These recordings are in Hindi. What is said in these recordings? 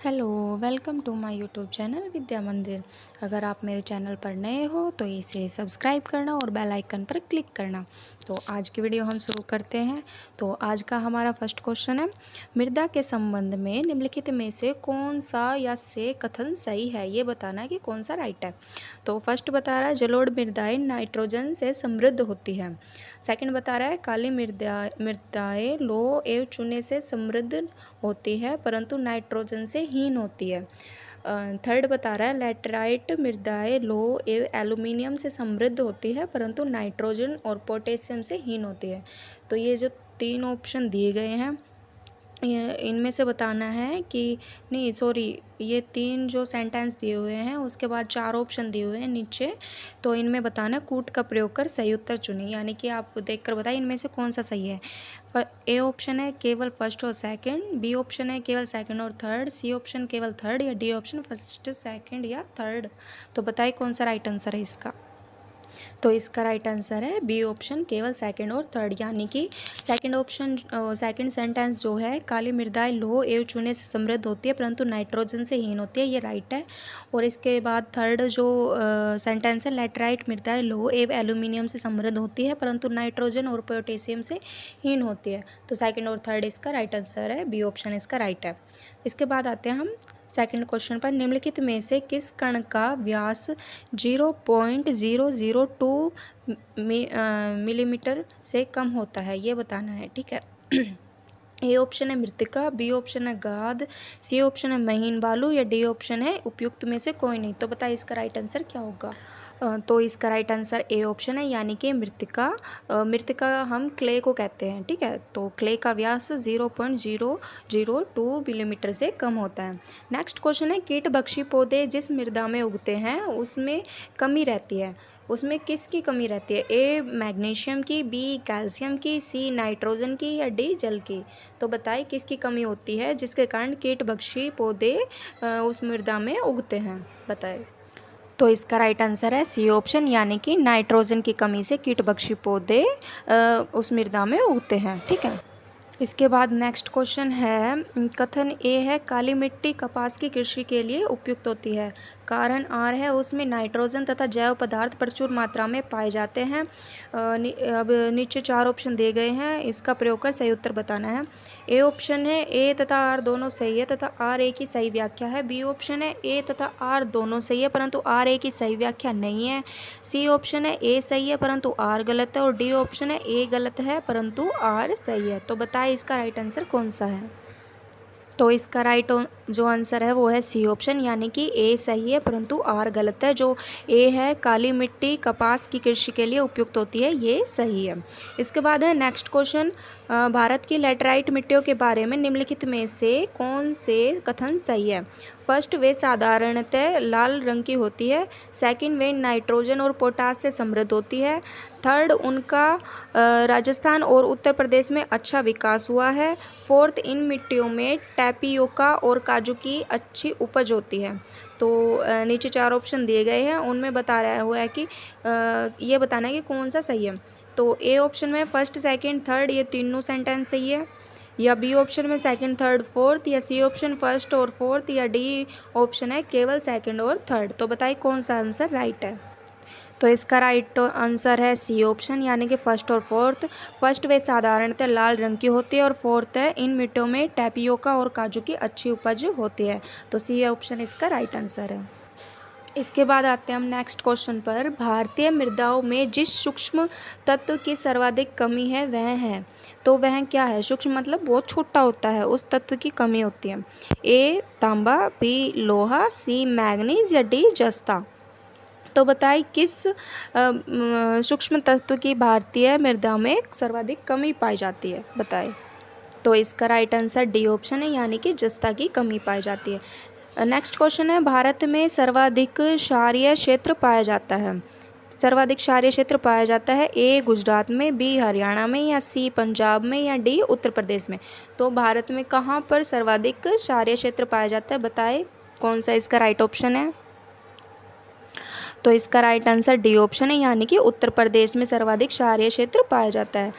Hello, welcome to my YouTube channel Vidya Mandir. अगर आप मेरे चैनल पर नए हो तो इसे सब्सक्राइब करना और बेल आइकन पर क्लिक करना। तो आज की वीडियो हम शुरू करते हैं। तो आज का हमारा फर्स्ट क्वेश्चन है, मृदा के संबंध में निम्नलिखित में से कौन सा या से कथन सही है, ये बताना है कि कौन सा राइट है। तो फर्स्ट बता रहा है जलोढ़ मृदाएं नाइट्रोजन से समृद्ध होती है। सेकंड बता रहा है काली मृदाएं लोह एवं चूने से समृद्ध होती है परंतु नाइट्रोजन से हीन होती है। थर्ड बता रहा है लैटेराइट मृदाएं लोह एवं एल्यूमिनियम से समृद्ध होती है परंतु नाइट्रोजन और पोटेशियम से हीन होती है। तो ये जो तीन ऑप्शन दिए गए हैं इनमें से बताना है कि नहीं, सॉरी, ये तीन जो सेंटेंस दिए हुए हैं उसके बाद चार ऑप्शन दिए हुए हैं नीचे। तो इनमें बताना कूट का प्रयोग कर सही उत्तर चुनिए, यानी कि आप देखकर बताइए इनमें से कौन सा सही है। ए ऑप्शन है केवल फर्स्ट और सेकंड, बी ऑप्शन है केवल सेकंड और थर्ड, सी ऑप्शन केवल थर्ड, या डी ऑप्शन फर्स्ट सेकंड या थर्ड। तो बताइए कौन सा राइट आंसर है इसका। तो इसका राइट आंसर है बी ऑप्शन केवल सेकंड और थर्ड, यानी कि सेकंड ऑप्शन सेकंड सेंटेंस जो है काली मृदाएं लोह एवं चूने से समृद्ध होती है परंतु नाइट्रोजन से हीन होती है, ये राइट है। और इसके बाद थर्ड जो सेंटेंस है लैटेराइट मृदाएं लोह एवं एल्यूमिनियम से समृद्ध होती है परंतु नाइट्रोजन और पोटेशियम से हीन होती है। तो सेकंड और थर्ड इसका राइट आंसर है, बी ऑप्शन इसका राइट है। इसके बाद आते हैं हम सेकंड क्वेश्चन पर, निम्नलिखित में से किस कण का व्यास 0.002 मिलीमीटर से कम होता है, ये बताना है, ठीक है। ए ऑप्शन है मृतिका, बी ऑप्शन है गाद, सी ऑप्शन है महीन बालू, या डी ऑप्शन है उपयुक्त में से कोई नहीं। तो बताइए इसका राइट आंसर क्या होगा। तो इसका राइट आंसर ए ऑप्शन है, यानी कि मृतिका। मृतिका हम क्ले को कहते हैं, ठीक है। तो क्ले का व्यास 0.002 मिलीमीटर से कम होता है। नेक्स्ट क्वेश्चन है, कीटभक्षी पौधे जिस मृदा में उगते हैं उसमें कमी रहती है, उसमें किसकी कमी रहती है। ए मैग्नीशियम की, बी कैल्शियम की, सी नाइट्रोजन की, या डी जल की। तो बताइए किसकी कमी होती है जिसके कारण कीटभक्षी पौधे उस मृदा में उगते हैं, बताएं। तो इसका राइट आंसर है सी ऑप्शन, यानी कि नाइट्रोजन की कमी से कीटभक्षी पौधे उस मृदा में उगते हैं, ठीक है। इसके बाद नेक्स्ट क्वेश्चन है, कथन ए है काली मिट्टी कपास की कृषि के लिए उपयुक्त होती है। कारण आर है उसमें नाइट्रोजन तथा जैव पदार्थ प्रचुर मात्रा में पाए जाते हैं। अब नीचे चार ऑप्शन दिए गए हैं, इसका प्रयोग कर सही उत्तर बताना है। ए ऑप्शन है ए तथा आर दोनों सही है तथा आर ए की सही व्याख्या है। बी ऑप्शन है ए तथा आर दोनों सही है परंतु आर ए की सही व्याख्या नहीं है। सी ऑप्शन है ए सही है परंतु आर गलत है, और डी ऑप्शन है ए गलत है परंतु आर सही है। तो बताइए इसका राइट आंसर कौन सा है। तो इसका राइट जो आंसर है वो है सी ऑप्शन, यानी कि ए सही है परंतु आर गलत है। जो ए है काली मिट्टी कपास की कृषि के लिए उपयुक्त होती है, ये सही है। इसके बाद है नेक्स्ट क्वेश्चन, भारत की लैटेराइट मिट्टियों के बारे में निम्नलिखित में से कौन से कथन सही है। फर्स्ट, वे साधारणतः लाल रंग की होती है। सेकंड, वे नाइट्रोजन और पोटास से समृद्ध होती है। थर्ड, उनका राजस्थान और उत्तर प्रदेश में अच्छा विकास हुआ है। फोर्थ, इन मिट्टियों में टैपियोका और काजू की अच्छी उपज होती है। तो नीचे चार ऑप्शन दिए गए हैं, उनमें बता रहा हुआ है कि ये बताना है कि कौन सा सही है। तो ए ऑप्शन में फर्स्ट सेकंड थर्ड ये तीनों सेंटेंस सही है, या बी ऑप्शन में सेकंड थर्ड फोर्थ, या सी ऑप्शन फर्स्ट और फोर्थ, या डी ऑप्शन है केवल सेकंड और थर्ड। तो बताइए कौन सा आंसर राइट है। तो इसका राइट आंसर है सी ऑप्शन, यानी कि फर्स्ट और फोर्थ। फर्स्ट वे साधारणतः लाल रंग की होती है और फोर्थ है इन मिट्टियों में टैपियोका और काजू की अच्छी उपज होती है। तो सी ऑप्शन इसका राइट आंसर है। इसके बाद आते हैं हम नेक्स्ट क्वेश्चन पर, भारतीय मृदाओं में जिस सूक्ष्म तत्व की सर्वाधिक कमी है वह है। तो वह क्या है। सूक्ष्म मतलब बहुत छोटा होता है, उस तत्व की कमी होती है। ए तांबा, बी लोहा, सी मैग्नीज, या डी जस्ता। तो बताइए किस सूक्ष्म तत्व की भारतीय मृदा में सर्वाधिक कमी पाई जाती है, बताएं। तो इसका राइट आंसर डी ऑप्शन है, यानी कि जस्ता की कमी पाई जाती है। नेक्स्ट क्वेश्चन है, भारत में सर्वाधिक क्षारीय क्षेत्र पाया जाता है। सर्वाधिक क्षारीय क्षेत्र पाया जाता है ए गुजरात में, बी हरियाणा में, या सी पंजाब में, या डी उत्तर प्रदेश में। तो भारत में कहाँ पर सर्वाधिक क्षारीय क्षेत्र पाया जाता है, बताएं कौन सा इसका राइट ऑप्शन है। तो इसका राइट आंसर डी ऑप्शन है, यानी कि उत्तर प्रदेश में सर्वाधिक क्षारीय क्षेत्र पाया जाता है।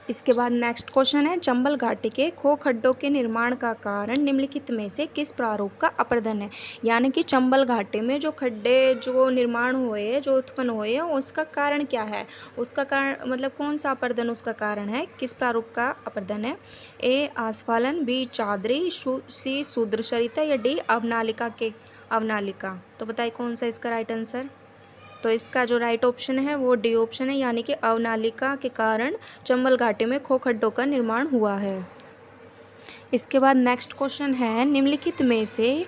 इसके बाद नेक्स्ट क्वेश्चन है, चंबल घाटी के खो खड्डों के निर्माण का कारण निम्नलिखित में से किस प्रारूप का अपर्दन है। यानी कि चंबल घाटी में जो खड्डे जो निर्माण हुए, जो उत्पन्न हुए, उसका कारण क्या है, उसका कारण मतलब कौन सा अपर्दन उसका कारण है, किस प्रारूप का अपर्दन है। ए आस्फालन, बी चादरी, सी शूद्रसरिता या डी अवनालिका। तो बताइए कौन सा इसका राइट आंसर। तो इसका जो राइट ऑप्शन है वो डी ऑप्शन है, यानी कि अवनालिका के कारण चंबल घाटी में खो खड्डों का निर्माण हुआ है। इसके बाद नेक्स्ट क्वेश्चन है, निम्नलिखित में से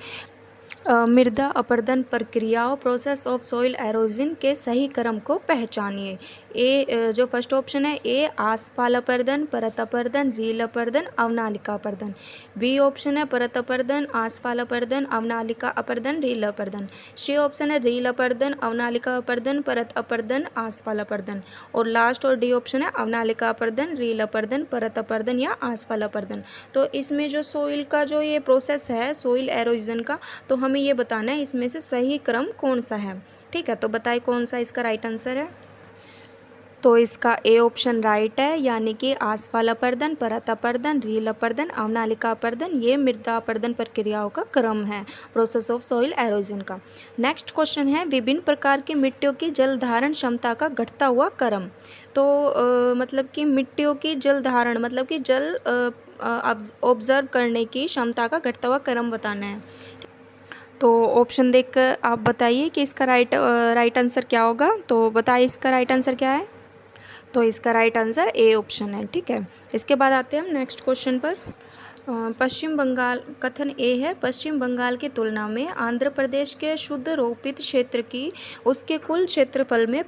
मृदा अपरदन प्रक्रियाओं प्रोसेस ऑफ सॉइल एरोजन के सही क्रम को पहचानिए। ए जो फर्स्ट ऑप्शन है, ए आसपाल अपर्दन, परत अपर्दन, रील अपर्दन, अवनालिका अपर्दन। बी ऑप्शन है परत अपर्दन, आसपाल अपर्दन, अवनालिका अपर्दन, रील अपर्दन। सी ऑप्शन है रील अपर्दन, अवनालिका अपर्दन, परत अपर्दन, आसपाल अपर्दन। और लास्ट और डी ऑप्शन है अवनालिका अपर्दन, रील अपर्दन, परत अपर्दन या आसपाल अपर्दन। तो इसमें जो सॉइल का जो ये प्रोसेस है सॉइल एरोजन का, तो हमें ये बताना है इसमें से सही क्रम कौन सा है। ठीक है, तो बताइए कौन सा इसका राइट आंसर है। तो इसका ए ऑप्शन राइट है, यानी कि आसपाल अपर्दन, परत अपर्दन, रील अपर्दन, अवनालिका अपर्दन ये मृदा अपर्दन प्रक्रियाओं का क्रम है प्रोसेस ऑफ सॉइल एरोजन का। नेक्स्ट क्वेश्चन है, विभिन्न प्रकार की मिट्टियों की जल धारण क्षमता का घटता हुआ क्रम। तो मतलब कि मिट्टियों की जल धारण मतलब कि जल ऑब्जर्व करने की क्षमता का घटता हुआ क्रम बताना है। तो ऑप्शन देखकर आप बताइए कि इसका राइट आंसर क्या होगा। तो बताइए इसका राइट आंसर क्या है। तो इसका राइट आंसर ए ऑप्शन है। ठीक है, इसके बाद आते हैं हम नेक्स्ट क्वेश्चन पर। पश्चिम बंगाल, कथन ए है, पश्चिम बंगाल की तुलना में आंध्र प्रदेश के शुद्ध रोपित क्षेत्र की उसके कुल क्षेत्रफल में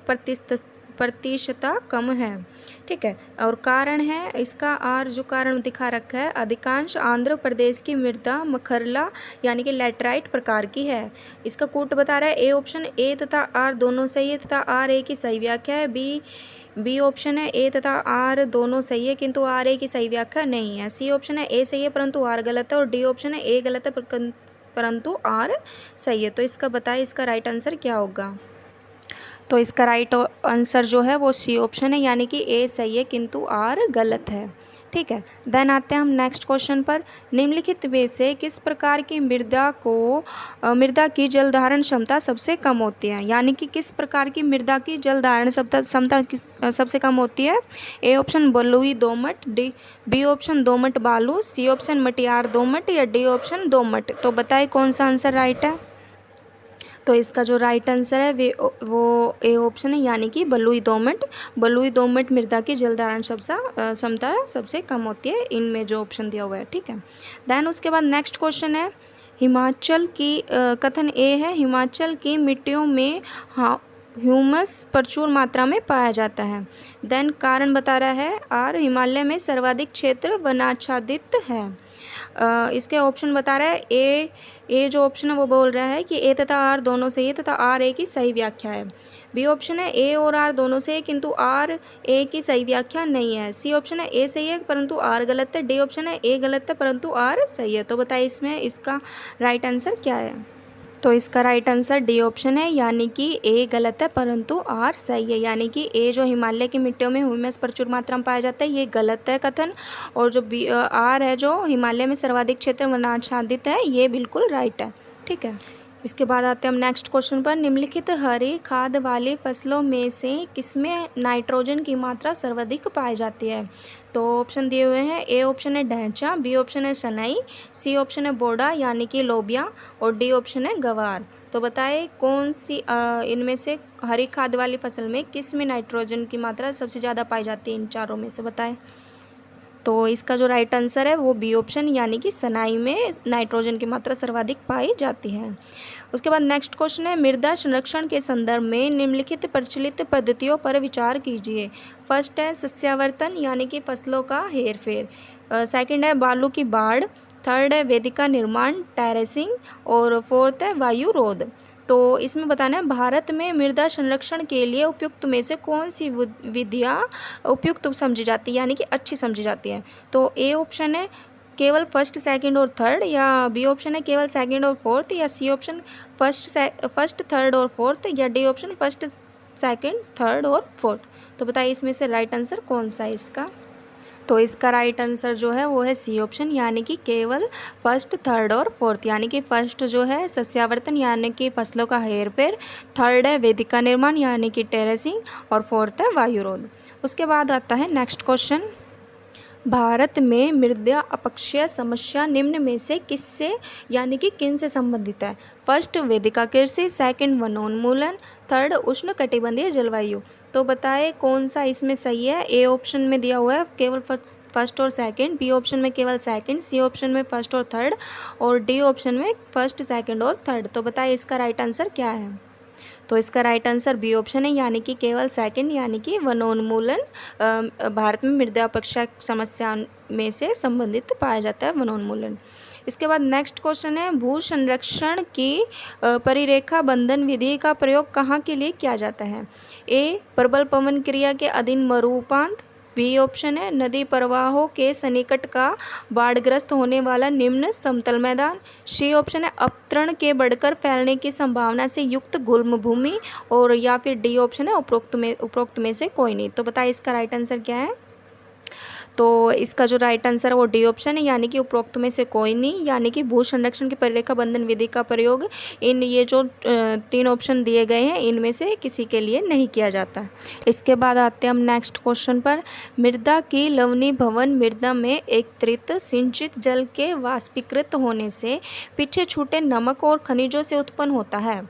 प्रतिशतता कम है। ठीक है, और कारण है इसका आर जो कारण दिखा रखा है, अधिकांश आंध्र प्रदेश की मृदा मखरला यानी कि लैटराइट प्रकार की है। इसका कूट बता रहा है ए ऑप्शन, ए तथा आर दोनों सही है तथा आर ए की सही व्याख्या है। बी ऑप्शन है ए तथा आर दोनों सही है किंतु आर ए की सही व्याख्या नहीं है। सी ऑप्शन है ए सही है परंतु आर गलत है। और डी ऑप्शन है ए गलत है परंतु आर सही है। तो इसका बताइए इसका राइट आंसर क्या होगा। तो इसका राइट आंसर जो है वो सी ऑप्शन है, यानी कि ए सही है किंतु आर गलत है। ठीक है, देन आते हैं हम नेक्स्ट क्वेश्चन पर। निम्नलिखित में से किस प्रकार की मृदा की जल धारण क्षमता सबसे कम होती है। यानी कि किस प्रकार की मृदा की जल धारण क्षमता सबसे कम होती है। ए ऑप्शन बलुई दोमट, बी ऑप्शन दोमट बालू, सी ऑप्शन मटियार दोमट या डी ऑप्शन दोमट। तो बताइए कौन सा आंसर राइट है। तो इसका जो राइट आंसर है वो ए ऑप्शन है, यानी कि बलुई दोमट मृदा की जल धारण क्षमता सबसे कम होती है इनमें जो ऑप्शन दिया हुआ है। ठीक है, देन उसके बाद नेक्स्ट क्वेश्चन है, हिमाचल की कथन ए है, हिमाचल की मिट्टियों में ह्यूमस प्रचुर मात्रा में पाया जाता है। देन कारण बता रहा है आर, हिमालय में सर्वाधिक क्षेत्र वनाच्छादित है। इसके ऑप्शन बता रहा है ए जो ऑप्शन है वो बोल रहा है कि ए तथा आर दोनों सही है तथा आर ए की सही व्याख्या है। बी ऑप्शन है ए और आर दोनों सही है किंतु आर ए की सही व्याख्या नहीं है। सी ऑप्शन है ए सही है परंतु आर गलत है। डी ऑप्शन है ए गलत है परंतु आर सही है। तो बताइए इसमें इसका राइट आंसर क्या है। तो इसका राइट आंसर डी ऑप्शन है, यानी कि ए गलत है परंतु आर सही है। यानी कि ए जो हिमालय की मिट्टियों में ह्यूमस प्रचुर मात्रा में पाया जाता है ये गलत है कथन, और जो आर है जो हिमालय में सर्वाधिक क्षेत्र वनाच्छादित है ये बिल्कुल राइट है। ठीक है, इसके बाद आते हैं हम नेक्स्ट क्वेश्चन पर। निम्नलिखित हरी खाद वाली फसलों में से किसमें नाइट्रोजन की मात्रा सर्वाधिक पाई जाती है। तो ऑप्शन दिए हुए हैं, ए ऑप्शन है ढैंचा, बी ऑप्शन है सनई, सी ऑप्शन है बोड़ा यानी कि लोबिया, और डी ऑप्शन है गवार। तो बताएं कौन सी इनमें से हरी खाद वाली फसल में किस में नाइट्रोजन की मात्रा सबसे ज़्यादा पाई जाती है, इन चारों में से बताएं। तो इसका जो राइट आंसर है वो बी ऑप्शन, यानी कि सनाई में नाइट्रोजन की मात्रा सर्वाधिक पाई जाती है। उसके बाद नेक्स्ट क्वेश्चन है, मृदा संरक्षण के संदर्भ में निम्नलिखित प्रचलित पद्धतियों पर विचार कीजिए। फर्स्ट है सस्यावर्तन यानी कि फसलों का हेरफेर, सेकंड है बालू की बाढ़, थर्ड है वेदिका निर्माण टेरेसिंग, और फोर्थ है वायु रोध। तो इसमें बताना है भारत में मृदा संरक्षण के लिए उपयुक्त में से कौन सी विधियाँ उपयुक्त समझी जाती है यानी कि अच्छी समझी जाती है। तो ए ऑप्शन है केवल फर्स्ट सेकंड और थर्ड, या बी ऑप्शन है केवल सेकंड और फोर्थ, या सी ऑप्शन फर्स्ट थर्ड और फोर्थ, या D option first second third और फोर्थ। तो बताइए इसमें से राइट आंसर कौन सा है इसका। तो इसका राइट आंसर जो है वो है सी ऑप्शन, यानी कि केवल फर्स्ट, थर्ड और फोर्थ। यानी कि फर्स्ट जो है सस्यावर्तन यानी कि फसलों का हेरफेर, थर्ड है वेदिका निर्माण यानी कि टेरेसिंग, और फोर्थ है वायुरोध। उसके बाद आता है नेक्स्ट क्वेश्चन, भारत में मृदा अपक्षय समस्या निम्न में से किससे यानी कि किन से संबंधित है? फर्स्ट वेदिका कृषि, सेकंड वनोन्मूलन, थर्ड उष्णकटिबंधीय जलवायु। तो बताएं कौन सा इसमें सही है। ए ऑप्शन में दिया हुआ है केवल फर्स्ट और सेकंड, बी ऑप्शन में केवल सेकंड, सी ऑप्शन में फर्स्ट और थर्ड, और डी ऑप्शन में फर्स्ट, सेकंड और थर्ड। तो बताइए इसका राइट आंसर क्या है। तो इसका राइट आंसर बी ऑप्शन है, यानी कि केवल सेकंड, यानी कि वनोन्मूलन भारत में मृदा अपक्षय समस्या में से संबंधित पाया जाता है वनोन्मूलन। इसके बाद नेक्स्ट क्वेश्चन है, भू संरक्षण की परिरेखा बंधन विधि का प्रयोग कहाँ के लिए किया जाता है? ए प्रबल पवन क्रिया के अधीन मरुउपांत, बी ऑप्शन है नदी प्रवाहों के सन्निकट का बाढ़ग्रस्त होने वाला निम्न समतल मैदान, सी ऑप्शन है अपतरण के बढ़कर फैलने की संभावना से युक्त गुल्म भूमि, और या फिर डी ऑप्शन है उपरोक्त में से कोई नहीं। तो बताइए इसका राइट आंसर क्या है। तो इसका जो राइट आंसर है वो डी ऑप्शन है, यानी कि उपरोक्त में से कोई नहीं, यानी कि भू संरक्षण की परिरेखा बंधन विधि का प्रयोग इन ये जो तीन ऑप्शन दिए गए हैं इनमें से किसी के लिए नहीं किया जाता। इसके बाद आते हैं हम नेक्स्ट क्वेश्चन पर, मृदा की लवणी भवन मृदा में एकत्रित सिंचित जल के वाष्पीकृत होने से पीछे छूटे नमक और खनिजों से उत्पन्न होता है।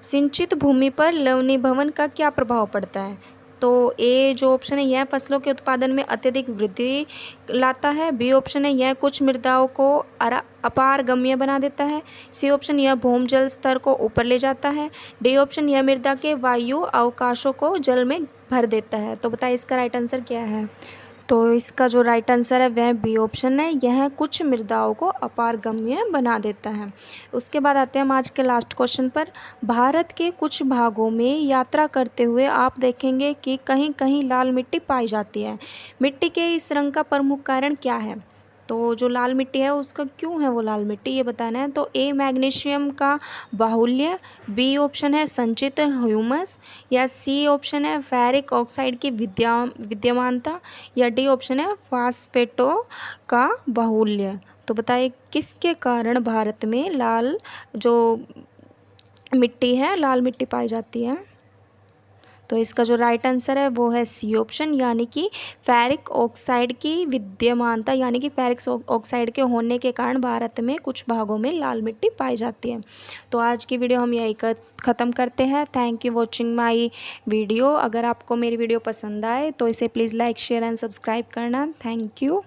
सिंचित भूमि पर लवणी भवन का क्या प्रभाव पड़ता है? तो ए जो ऑप्शन है यह फसलों के उत्पादन में अत्यधिक वृद्धि लाता है, बी ऑप्शन है यह कुछ मृदाओं को अपारगम्य बना देता है, सी ऑप्शन यह भूमि जल स्तर को ऊपर ले जाता है, डी ऑप्शन यह मृदा के वायु अवकाशों को जल में भर देता है। तो बताइए इसका राइट आंसर क्या है। तो इसका जो राइट आंसर है वह बी ऑप्शन है, यह कुछ मृदाओं को अपारगम्य बना देता है। उसके बाद आते हैं हम आज के लास्ट क्वेश्चन पर, भारत के कुछ भागों में यात्रा करते हुए आप देखेंगे कि कहीं कहीं लाल मिट्टी पाई जाती है। मिट्टी के इस रंग का प्रमुख कारण क्या है? तो जो लाल मिट्टी है उसका क्यों है वो लाल मिट्टी, ये बताना है। तो ए मैग्नीशियम का बाहुल्य, बी ऑप्शन है संचित ह्यूमस, या सी ऑप्शन है फेरिक ऑक्साइड की विद्यमानता, या डी ऑप्शन है फास्फेटों का बाहुल्य। तो बताइए किसके कारण भारत में लाल जो मिट्टी है लाल मिट्टी पाई जाती है। तो इसका जो राइट आंसर है वो है सी ऑप्शन, यानी कि फेरिक ऑक्साइड की विद्यमानता, यानी कि फेरिक ऑक्साइड के होने के कारण भारत में कुछ भागों में लाल मिट्टी पाई जाती है। तो आज की वीडियो हम यही ख़त्म करते हैं। Thank you watching my video. अगर आपको मेरी वीडियो पसंद आए तो इसे please like share and subscribe करना। Thank you.